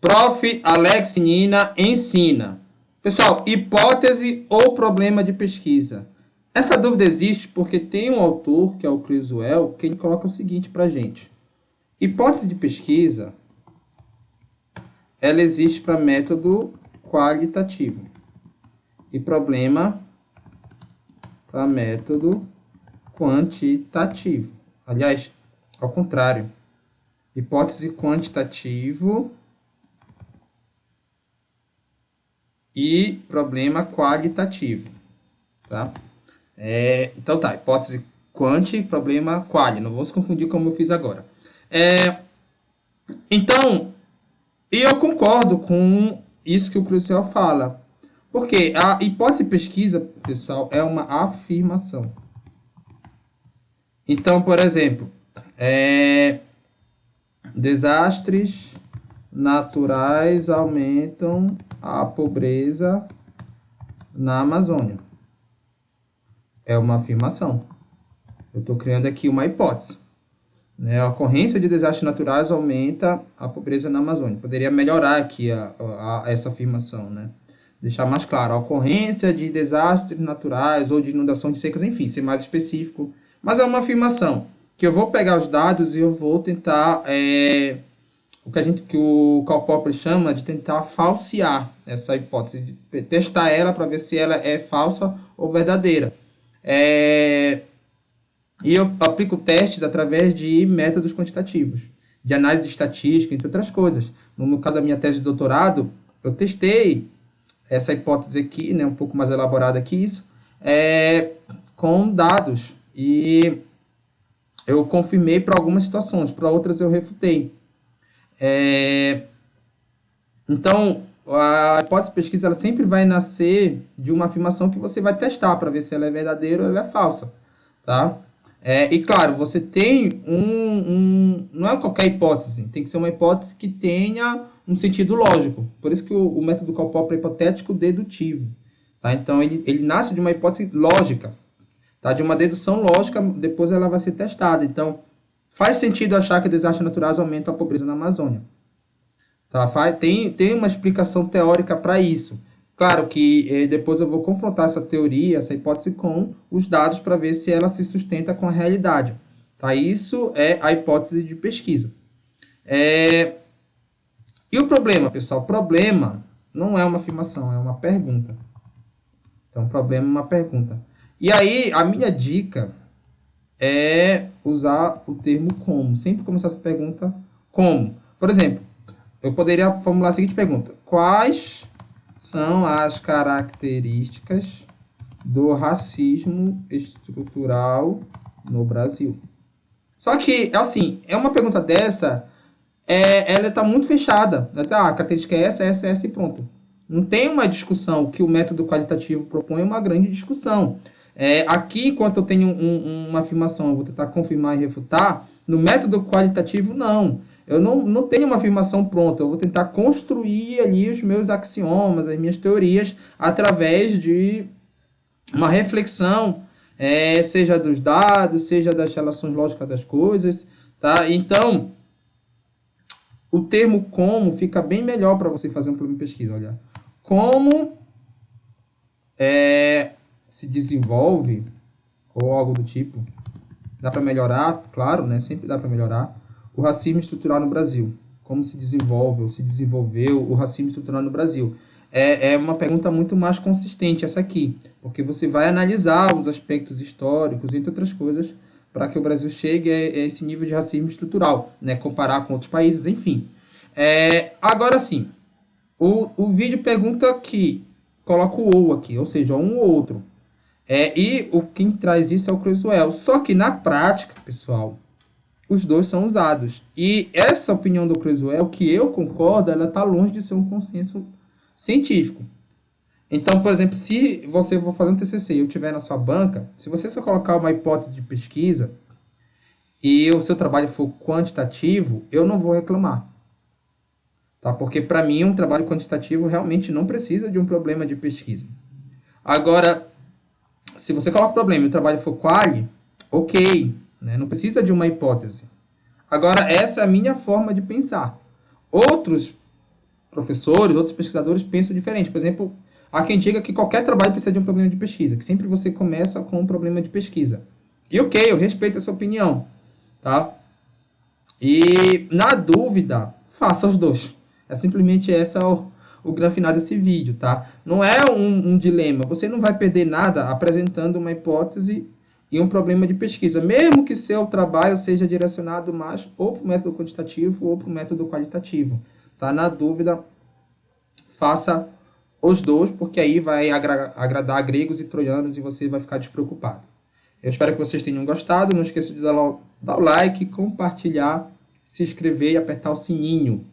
Prof. Alex Nina ensina. Pessoal, hipótese ou problema de pesquisa? Essa dúvida existe porque tem um autor, que é o Criswell, que ele coloca o seguinte para a gente. Hipótese de pesquisa, ela existe para método qualitativo. E problema para método quantitativo. Aliás, ao contrário. Hipótese quantitativo e problema qualitativo. Tá? Então tá, hipótese quanti, problema quali. Não vou se confundir como eu fiz agora. Então, eu concordo com isso que o Crucial fala. Porque a hipótese de pesquisa, pessoal, é uma afirmação. Então, por exemplo, desastres naturais aumentam a pobreza na Amazônia. É uma afirmação. Eu estou criando aqui uma hipótese. A ocorrência de desastres naturais aumenta a pobreza na Amazônia. Poderia melhorar aqui essa afirmação, né? Deixar mais claro. A ocorrência de desastres naturais ou de inundação de secas, enfim, ser mais específico. Mas é uma afirmação que eu vou pegar os dados e eu vou tentar... que o Karl Popper chama de tentar falsear essa hipótese, de testar ela para ver se ela é falsa ou verdadeira. E eu aplico testes através de métodos quantitativos, de análise estatística, entre outras coisas. No caso da minha tese de doutorado, eu testei essa hipótese aqui, né, um pouco mais elaborada que isso, com dados. E eu confirmei para algumas situações, para outras eu refutei. Então, a hipótese de pesquisa ela sempre vai nascer de uma afirmação que você vai testar para ver se ela é verdadeira ou ela é falsa. Tá? E claro, você tem não é qualquer hipótese, tem que ser uma hipótese que tenha um sentido lógico. Por isso que o método Karl Popper é hipotético dedutivo. Tá? Então, ele nasce de uma hipótese lógica, tá? De uma dedução lógica, depois ela vai ser testada. Então, faz sentido achar que desastres naturais aumentam a pobreza na Amazônia. Tá? Tem uma explicação teórica para isso. Claro que depois eu vou confrontar essa teoria, essa hipótese com os dados para ver se ela se sustenta com a realidade. Tá? Isso é a hipótese de pesquisa. E o problema, pessoal? O problema não é uma afirmação, é uma pergunta. Então, problema é uma pergunta. E aí, a minha dica é usar o termo como. Sempre começar essa pergunta como. Por exemplo, eu poderia formular a seguinte pergunta. Quais são as características do racismo estrutural no Brasil? Só que, assim, uma pergunta dessa, ela está muito fechada. A característica é essa e pronto. Não tem uma discussão. O que o método qualitativo propõe é uma grande discussão. Aqui, enquanto eu tenho uma afirmação, eu vou tentar confirmar e refutar. No método qualitativo, não. Eu não tenho uma afirmação pronta, eu vou tentar construir ali os meus axiomas, as minhas teorias, através de uma reflexão, seja dos dados, seja das relações lógicas das coisas. Tá? Então, o termo como fica bem melhor para você fazer um problema de pesquisa. Olha, como se desenvolve, ou algo do tipo, dá para melhorar, claro, né? Sempre dá para melhorar, o racismo estrutural no Brasil. Como se desenvolve ou se desenvolveu o racismo estrutural no Brasil? É uma pergunta muito mais consistente essa aqui, porque você vai analisar os aspectos históricos, entre outras coisas, para que o Brasil chegue a esse nível de racismo estrutural, né? Comparar com outros países, enfim. Agora sim, o vídeo pergunta que coloca o ou aqui, ou seja, um ou outro. E quem traz isso é o Criswell. Só que na prática, pessoal, os dois são usados. E essa opinião do Criswell, que eu concordo, ela está longe de ser um consenso científico. Então, por exemplo, se você for fazer um TCC e eu estiver na sua banca, se você só colocar uma hipótese de pesquisa e o seu trabalho for quantitativo, eu não vou reclamar. Tá? Porque, para mim, um trabalho quantitativo realmente não precisa de um problema de pesquisa. Agora, se você coloca o problema e o trabalho for quali, ok, né? Não precisa de uma hipótese. Agora, essa é a minha forma de pensar. Outros professores, outros pesquisadores pensam diferente. Por exemplo, há quem diga que qualquer trabalho precisa de um problema de pesquisa, que sempre você começa com um problema de pesquisa. E ok, eu respeito essa opinião, tá? E, na dúvida, faça os dois. É simplesmente esse é o grande final desse vídeo, tá? Não é um dilema. Você não vai perder nada apresentando uma hipótese e um problema de pesquisa, mesmo que seu trabalho seja direcionado mais ou para o método quantitativo ou para o método qualitativo. Tá? Na dúvida, faça os dois, porque aí vai agradar gregos e troianos e você vai ficar despreocupado. Eu espero que vocês tenham gostado. Não esqueça de dar o like, compartilhar, se inscrever e apertar o sininho.